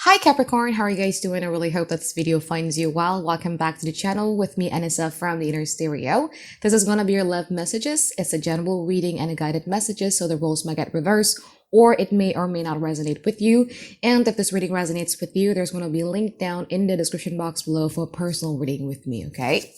Hi Capricorn, how are you guys doing? I really hope that this video finds you well. Welcome back to the channel with me, Anisa from the Inner Stereo. This is going to be your love messages. It's a general reading and a guided messages, so the roles might get reversed or it may or may not resonate with you. And if this reading resonates with you, there's going to be a link down in the description box below for a personal reading with me, okay?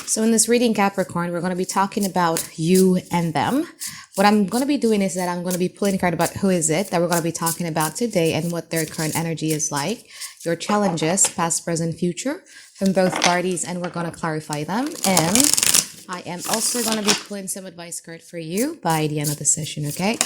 So in this reading, Capricorn, we're going to be talking about you and them. What I'm going to be doing is that I'm going to be pulling a card about who is it that we're going to be talking about today and what their current energy is like, your challenges, past, present, future, from both parties, and we're going to clarify them. And I am also going to be pulling some advice card for you by the end of the session, okay?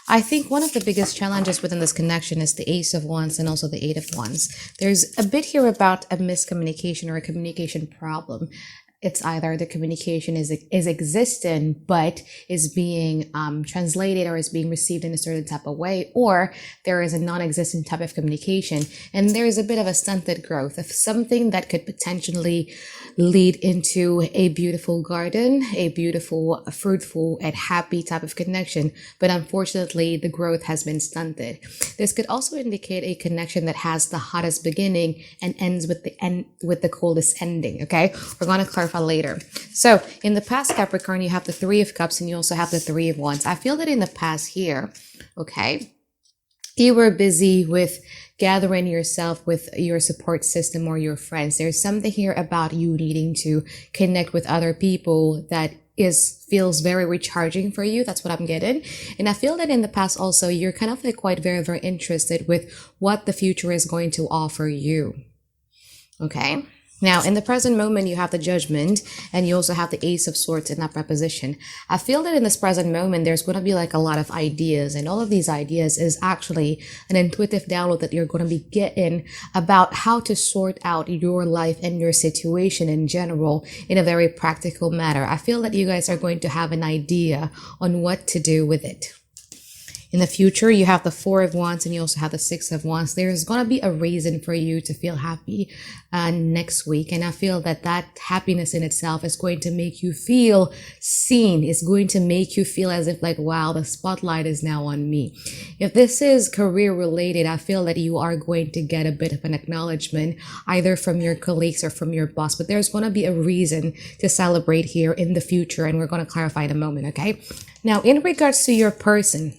I think one of the biggest challenges within this connection is the Ace of Wands and also the Eight of Wands. There's a bit here about a miscommunication or a communication problem. It's either the communication is existent but is being translated or is being received in a certain type of way, or there is a non-existent type of communication and there is a bit of a stunted growth of something that could potentially lead into a beautiful garden, a beautiful, fruitful, and happy type of connection. But unfortunately, the growth has been stunted. This could also indicate a connection that has the hottest beginning and ends with the coldest ending. Okay, we're going to clarify later. So in the past, Capricorn, you have the Three of Cups and you also have the Three of Wands. I feel that in the past here, okay, you were busy with gathering yourself with your support system or your friends. There's something here about you needing to connect with other people that feels very recharging for you. That's what I'm getting. And I feel that in the past also, you're kind of like quite very interested with what the future is going to offer you. Okay. Now, in the present moment, you have the Judgment and you also have the Ace of Swords in that preposition. I feel that in this present moment, there's going to be like a lot of ideas, and all of these ideas is actually an intuitive download that you're going to be getting about how to sort out your life and your situation in general in a very practical manner. I feel that you guys are going to have an idea on what to do with it. In the future, you have the Four of Wands and you also have the Six of Wands. There's going to be a reason for you to feel happy next week. And I feel that that happiness in itself is going to make you feel seen. It's going to make you feel as if like, wow, the spotlight is now on me. If this is career related, I feel that you are going to get a bit of an acknowledgement either from your colleagues or from your boss. But there's going to be a reason to celebrate here in the future. And we're going to clarify in a moment, okay? Now, in regards to your person,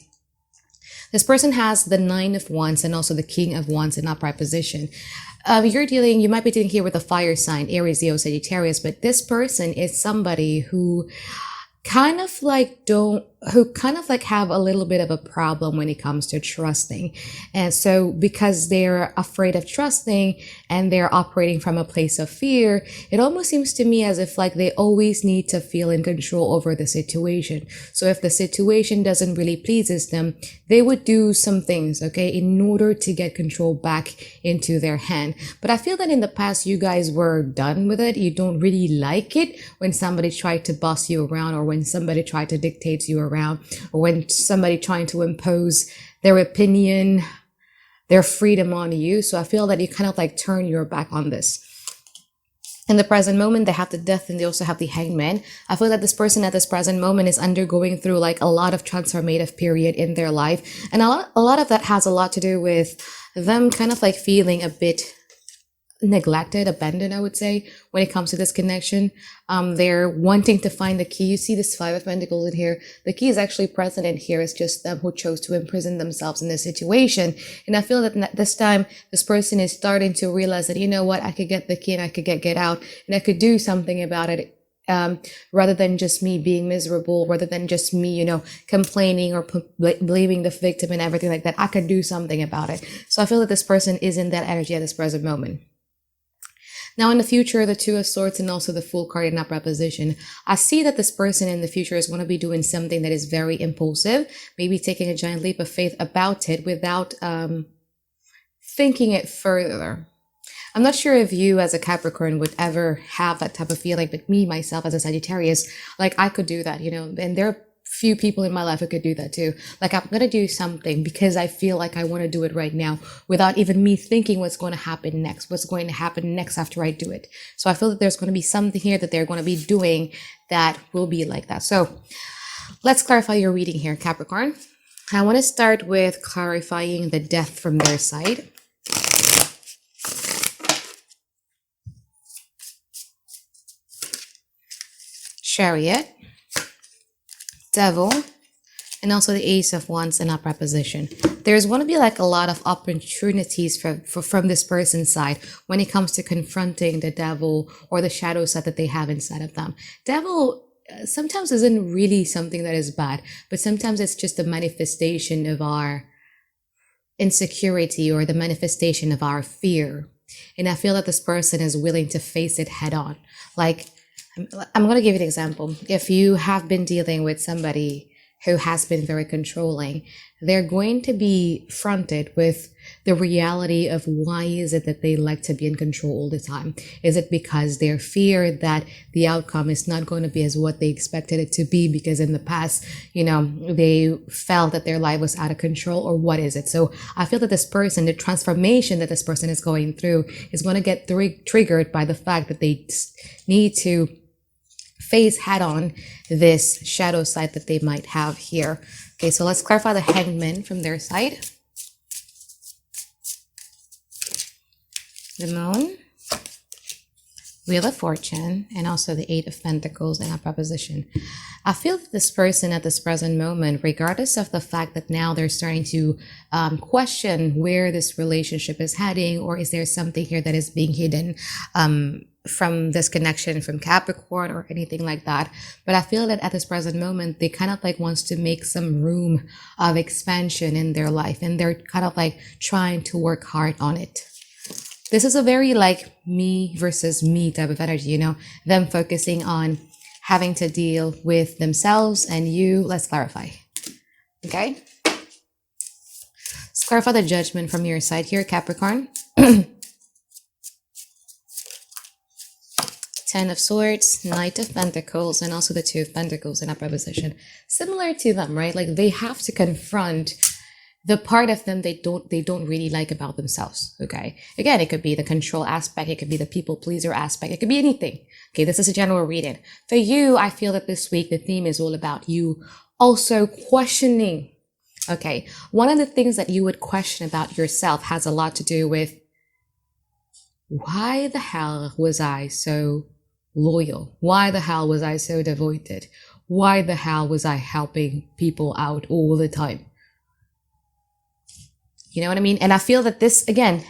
this person has the Nine of Wands and also the King of Wands in upright position. You might be dealing here with a fire sign, Aries, Leo, Sagittarius, but this person is somebody who kind of like have a little bit of a problem when it comes to trusting. And so because they're afraid of trusting and they're operating from a place of fear, it almost seems to me as if like they always need to feel in control over the situation. So if the situation doesn't really pleases them, they would do some things, okay, in order to get control back into their hand. But I feel that in the past, you guys were done with it. You don't really like it when somebody tried to boss you around, or when somebody tried to dictate you around, or when somebody trying to impose their opinion, their freedom on you. So I feel that you kind of like turn your back on this. In the present moment, they have the Death and they also have the Hangman. I feel that this person at this present moment is undergoing through like a lot of transformative period in their life. And a lot of that has a lot to do with them kind of like feeling a bit neglected, abandoned, I would say, when it comes to this connection. They're wanting to find the key. You see this Five of Pentacles in here. The key is actually present in here. It's just them who chose to imprison themselves in this situation. And I feel that this time, this person is starting to realize that, you know what, I could get the key and I could get out and I could do something about it. Rather than just me being miserable, rather than just me, complaining or blaming the victim and everything like that, I could do something about it. So I feel that this person is in that energy at this present moment. Now, in the future, the Two of Swords and also the Fool card in upright position, I see that this person in the future is going to be doing something that is very impulsive, maybe taking a giant leap of faith about it without thinking it further. I'm not sure if you as a Capricorn would ever have that type of feeling, but me, myself, as a Sagittarius, like I could do that, and there are few people in my life who could do that too. Like I'm going to do something because I feel like I want to do it right now without even me thinking what's going to happen next after I do it. So I feel that there's going to be something here that they're going to be doing that will be like that. So let's clarify your reading here, Capricorn. I want to start with clarifying the death from their side. Chariot, Devil, and also the Ace of Wands in upright position. There's going to be like a lot of opportunities from this person's side when it comes to confronting the devil or the shadow side that they have inside of them. Devil sometimes isn't really something that is bad, but sometimes it's just a manifestation of our insecurity or the manifestation of our fear. And I feel that this person is willing to face it head on. Like, I'm going to give you an example. If you have been dealing with somebody who has been very controlling, they're going to be fronted with the reality of why is it that they like to be in control all the time? Is it because they fear that the outcome is not going to be as what they expected it to be because in the past, they felt that their life was out of control, or what is it? So I feel that this person, the transformation that this person is going through is going to get triggered by the fact that they need to face head on this shadow side that they might have here. Okay, so let's clarify the Hangman from their side. The Moon, Wheel of Fortune, and also the Eight of Pentacles in upright position. I feel that this person at this present moment, regardless of the fact that now they're starting to question where this relationship is heading, or is there something here that is being hidden from this connection from Capricorn or anything like that. But I feel that at this present moment, they kind of like wants to make some room of expansion in their life, and they're kind of like trying to work hard on it. This is a very like me versus me type of energy, them focusing on having to deal with themselves and you. Let's clarify. Okay. Let's clarify the Judgment from your side here, Capricorn. Ten of Swords, Knight of Pentacles, and also the Two of Pentacles in upright position. Similar to them, right? Like they have to confront the part of them they don't really like about themselves. Okay. Again, it could be the control aspect, it could be the people pleaser aspect, it could be anything. Okay, this is a general reading. For you, I feel that this week the theme is all about you also questioning. Okay, one of the things that you would question about yourself has a lot to do with, why the hell was I so loyal? Why the hell was I so devoted? Why the hell was I helping people out all the time? You know what I mean? And I feel that this, again,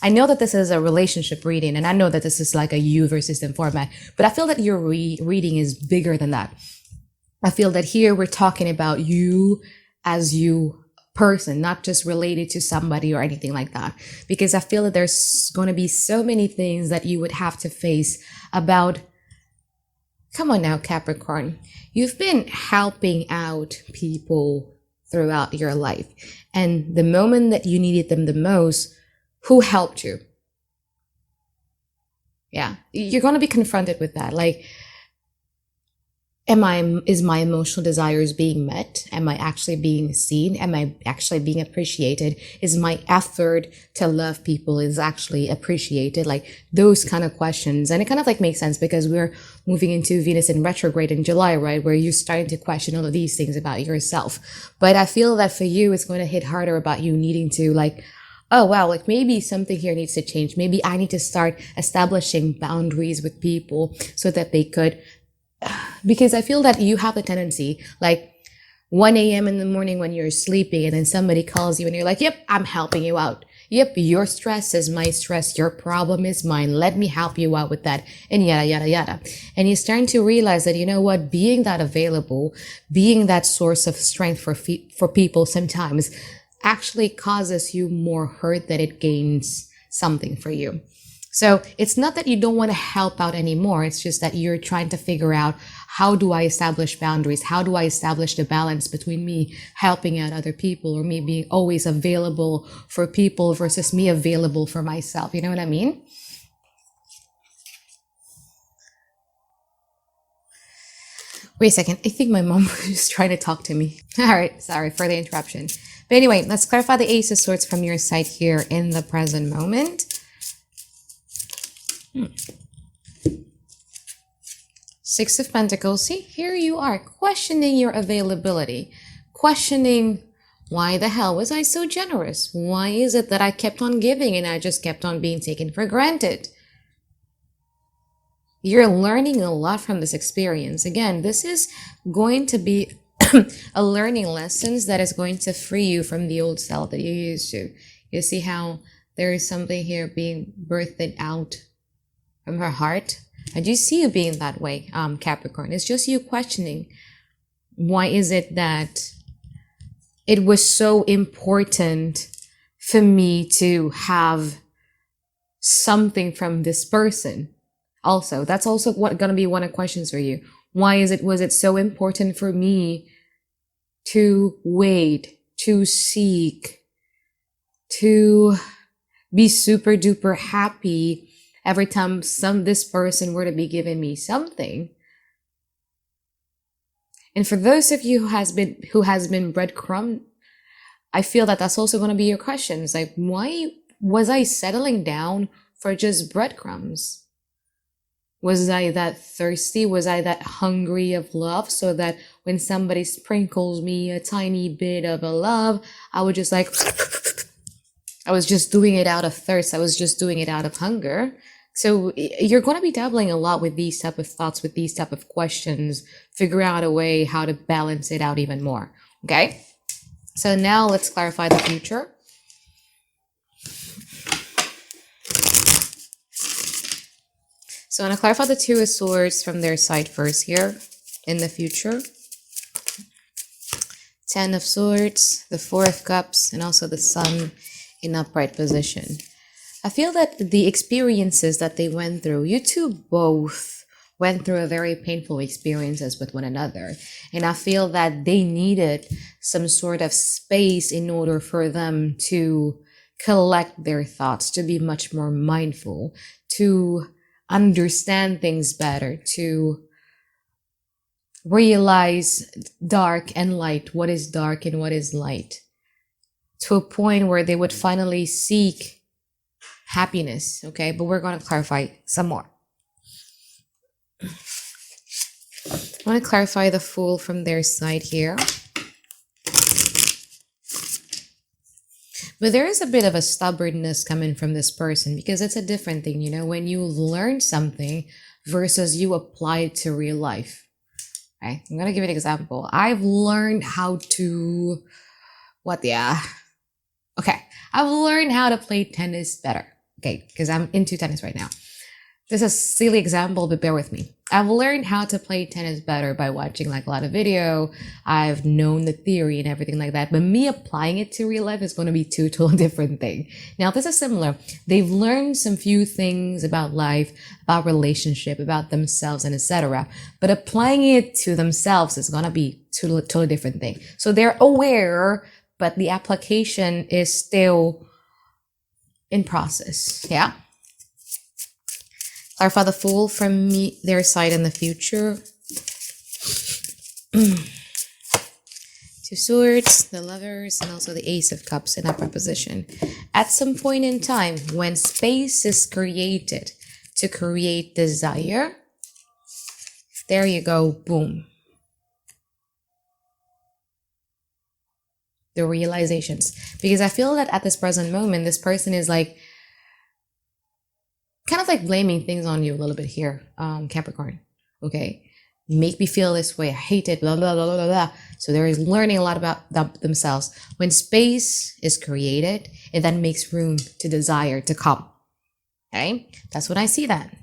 I know that this is a relationship reading, and I know that this is like a you versus them format, but I feel that your reading is bigger than that. I feel that here we're talking about you as you person, not just related to somebody or anything like that, because I feel that there's going to be so many things that you would have to face about. Come on now, Capricorn, you've been helping out people throughout your life, and the moment that you needed them the most, who helped you? Yeah, you're going to be confronted with that. Like, is my emotional desires being met? Am I actually being seen? Am I actually being appreciated? Is my effort to love people is actually appreciated? Like those kind of questions. And it kind of like makes sense because we're moving into Venus in retrograde in July, right? Where you're starting to question all of these things about yourself. But I feel that for you, it's going to hit harder about you needing to like, oh, wow, like maybe something here needs to change. Maybe I need to start establishing boundaries with people so that they could, because I feel that you have the tendency, like 1 a.m. in the morning when you're sleeping and then somebody calls you and you're like, yep, I'm helping you out. Yep, your stress is my stress. Your problem is mine. Let me help you out with that. And yada, yada, yada. And you're starting to realize that, you know what, being that available, being that source of strength for people sometimes actually causes you more hurt than it gains something for you. So it's not that you don't want to help out anymore. It's just that you're trying to figure out, how do I establish boundaries? How do I establish the balance between me helping out other people, or me being always available for people versus me available for myself? You know what I mean? Wait a second. I think my mom was trying to talk to me. All right. Sorry for the interruption. But anyway, let's clarify the Ace of Swords from your side here in the present moment. Six of Pentacles. See, here you are questioning your availability, questioning, why the hell was I so generous? Why is it that I kept on giving and I just kept on being taken for granted? You're learning a lot from this experience. Again, this is going to be a learning lessons that is going to free you from the old self that you used to. You see how there is something here being birthed out from her heart? I do see you being that way, Capricorn. It's just you questioning, why is it that it was so important for me to have something from this person? Also, that's also gonna be one of the questions for you. Why was it so important for me to wait, to seek, to be super duper happy every time this person were to be giving me something? And for those of you who has been breadcrumb, I feel that that's also going to be your questions. Like, why was I settling down for just breadcrumbs? Was I that thirsty? Was I that hungry of love, so that when somebody sprinkles me a tiny bit of a love, I would just like, I was just doing it out of thirst. I was just doing it out of hunger. So you're going to be dabbling a lot with these type of thoughts, with these type of questions, figure out a way how to balance it out even more. Okay. So now let's clarify the future. So I'm going to clarify the Two of Swords from their side first here in the future. 10 of Swords, the Four of Cups, and also the Sun in upright position. I feel that the experiences that they went through, you two both went through a very painful experiences with one another. And I feel that they needed some sort of space in order for them to collect their thoughts, to be much more mindful, to understand things better, to realize dark and light, what is dark and what is light, to a point where they would finally seek happiness. Okay, but we're going to clarify some more. I want to clarify the Fool from their side here. But there is a bit of a stubbornness coming from this person, because it's a different thing, you know, when you learn something versus you apply it to real life. Okay, I'm going to give you an example. I've learned how to, I've learned how to play tennis better. Okay, because I'm into tennis right now. This is a silly example, but bear with me. I've learned how to play tennis better by watching like a lot of video. I've known the theory and everything like that, but me applying it to real life is going to be two totally different thing. Now, this is similar. They've learned some few things about life, about relationship, about themselves, and etc. But applying it to themselves is going to be totally different thing. So they're aware, but the application is still in process. Yeah. Clarify the Fool from their side in the future. Two Swords, the Lovers, and also the Ace of Cups in upright position. At some point in time, when space is created to create desire, there you go, boom. The realizations. Because I feel that at this present moment, this person is like, kind of like blaming things on you a little bit here, Capricorn. Okay, make me feel this way. I hate it. Blah blah blah blah blah. So there is learning a lot about themselves. When space is created, it then makes room to desire to come. Okay, that's when I see that.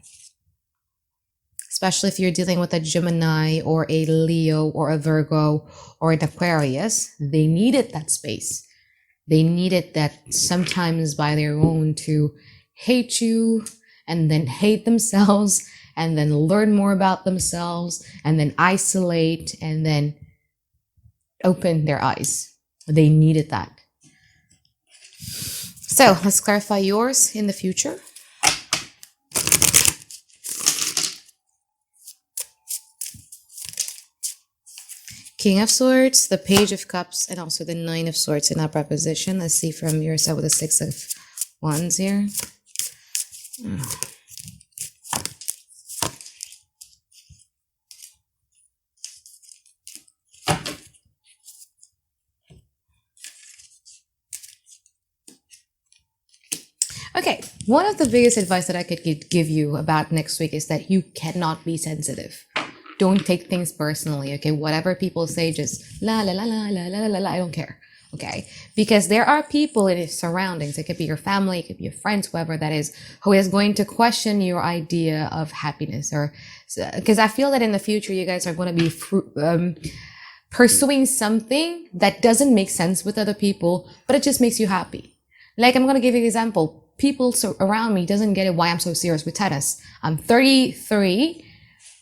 Especially if you're dealing with a Gemini or a Leo or a Virgo or an Aquarius, they needed that space. They needed that sometimes by their own to hate you and then hate themselves and then learn more about themselves and then isolate and then open their eyes. They needed that. So let's clarify yours in the future. King of Swords, the Page of Cups, and also the Nine of Swords in upright position. Let's see from your side with the Six of Wands here. Okay, one of the biggest advice that I could give you about next week is that you cannot be sensitive. Don't take things personally, okay? Whatever people say, just la la la la la la la la. I don't care, okay? Because there are people in his surroundings. It could be your family, it could be your friends, whoever that is, who is going to question your idea of happiness. Or because I feel that in the future, you guys are going to be pursuing something that doesn't make sense with other people, but it just makes you happy. Like, I'm going to give you an example. People around me doesn't get it why I'm so serious with tennis. I'm 33.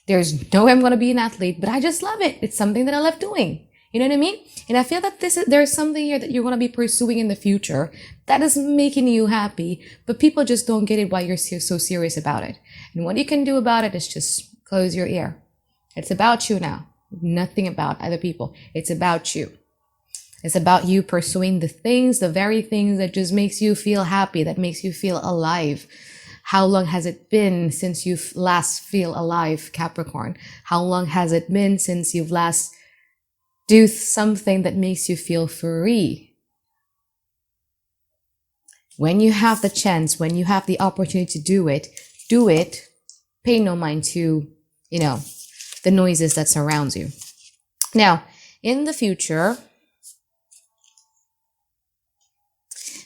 There's no way I'm going to be an athlete, but I just love it. It's something that I love doing. You know what I mean? And I feel that there's something here that you're going to be pursuing in the future that is making you happy, but people just don't get it why you're so serious about it. And what you can do about it is just close your ear. It's about you now. Nothing about other people. It's about you. It's about you pursuing the very things that just makes you feel happy, that makes you feel alive. How long has it been since you've last feel alive, Capricorn? How long has it been since you've last do something that makes you feel free? When you have the chance, when you have the opportunity to do it, pay no mind to, the noises that surrounds you. Now, in the future,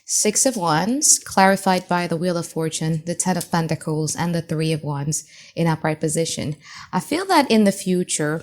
Six of Wands, clarified by the Wheel of Fortune, the Ten of Pentacles, and the Three of Wands in upright position. I feel that in the future,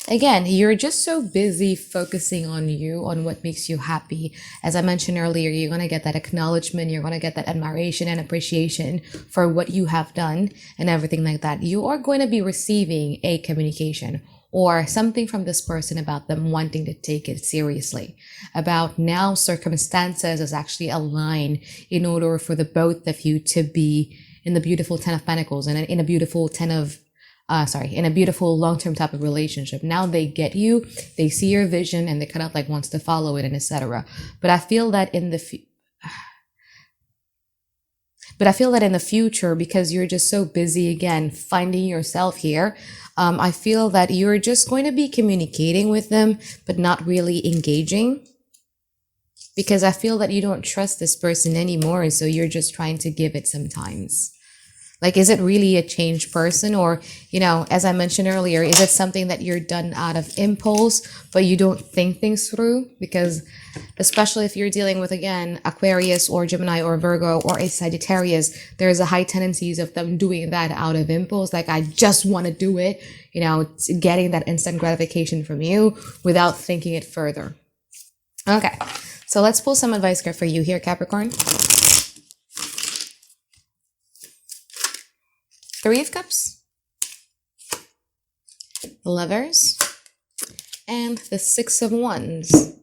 again, you're just so busy focusing on you, on what makes you happy. As I mentioned earlier, you're going to get that acknowledgement, you're going to get that admiration and appreciation for what you have done and everything like that. You are going to be receiving a communication or something from this person about them wanting to take it seriously, about now circumstances is actually aligned in order for the both of you to be in the beautiful Ten of Pentacles and in a beautiful in a beautiful long-term type of relationship. Now they get you, they see your vision, and they kind of like wants to follow it and etc. But I feel that in the future, because you're just so busy again finding yourself here, I feel that you're just going to be communicating with them, but not really engaging. Because I feel that you don't trust this person anymore, so you're just trying to give it some times. Like, is it really a changed person? Or, as I mentioned earlier, is it something that you're done out of impulse, but you don't think things through? Because especially if you're dealing with, again, Aquarius or Gemini or Virgo or a Sagittarius, there's a high tendencies of them doing that out of impulse. Like, I just want to do it, getting that instant gratification from you without thinking it further. Okay, so let's pull some advice for you here, Capricorn. Three of Cups, Lovers, and the Six of Wands.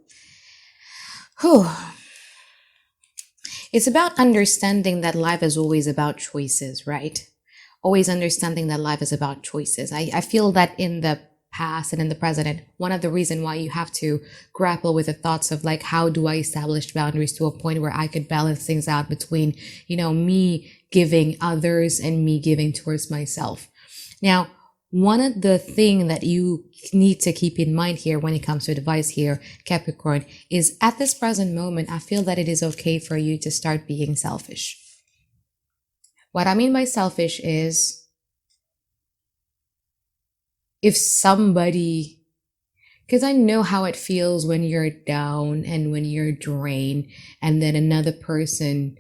It's about understanding that life is always about choices, right? Always understanding that life is about choices. I feel that in the past and in the present, one of the reasons why you have to grapple with the thoughts of like, how do I establish boundaries to a point where I could balance things out between, me giving others and me giving towards myself. Now, one of the things that you need to keep in mind here when it comes to advice here, Capricorn, is at this present moment, I feel that it is okay for you to start being selfish. What I mean by selfish is, if somebody, because I know how it feels when you're down and when you're drained, and then another person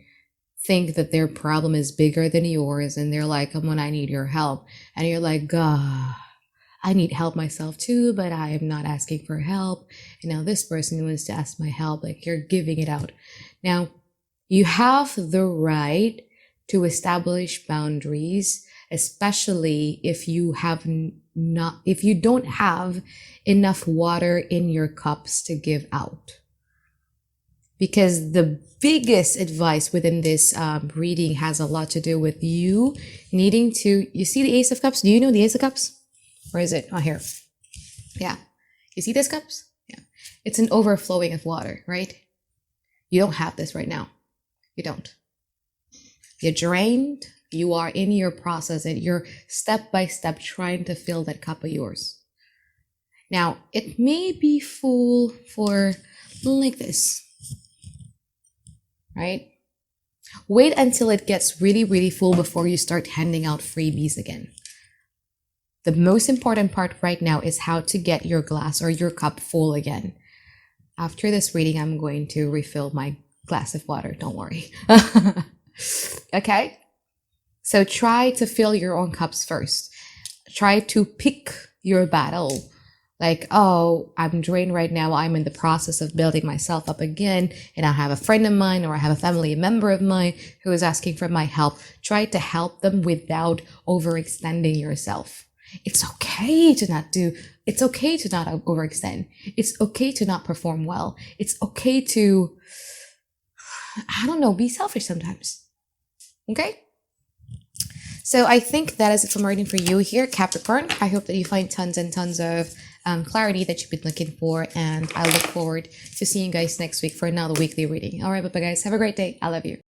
think that their problem is bigger than yours, and they're like, come on, I need your help. And you're like, I need help myself too, but I am not asking for help. And now this person wants to ask my help, like you're giving it out. Now, you have the right to establish boundaries, especially if you don't have enough water in your cups to give out. Because the biggest advice within this reading has a lot to do with you needing to, you see the Ace of Cups? Do you know the Ace of Cups? Where is it? Oh, here. Yeah. You see these cups? Yeah. It's an overflowing of water, right? You don't have this right now. You don't. You're drained. You are in your process and you're step by step trying to fill that cup of yours. Now, it may be full for like this, right? Wait until it gets really, really full before you start handing out freebies again. The most important part right now is how to get your glass or your cup full again. After this reading, I'm going to refill my glass of water. Don't worry. Okay? So try to fill your own cups first. Try to pick your battle. Like, oh, I'm drained right now. I'm in the process of building myself up again. And I have a friend of mine or I have a family member of mine who is asking for my help. Try to help them without overextending yourself. It's okay to not overextend. It's okay to not perform well. It's okay to, be selfish sometimes. Okay? So I think that is it for my reading for you here, Capricorn. I hope that you find tons and tons of clarity that you've been looking for. And I look forward to seeing you guys next week for another weekly reading. All right, bye-bye, guys. Have a great day. I love you.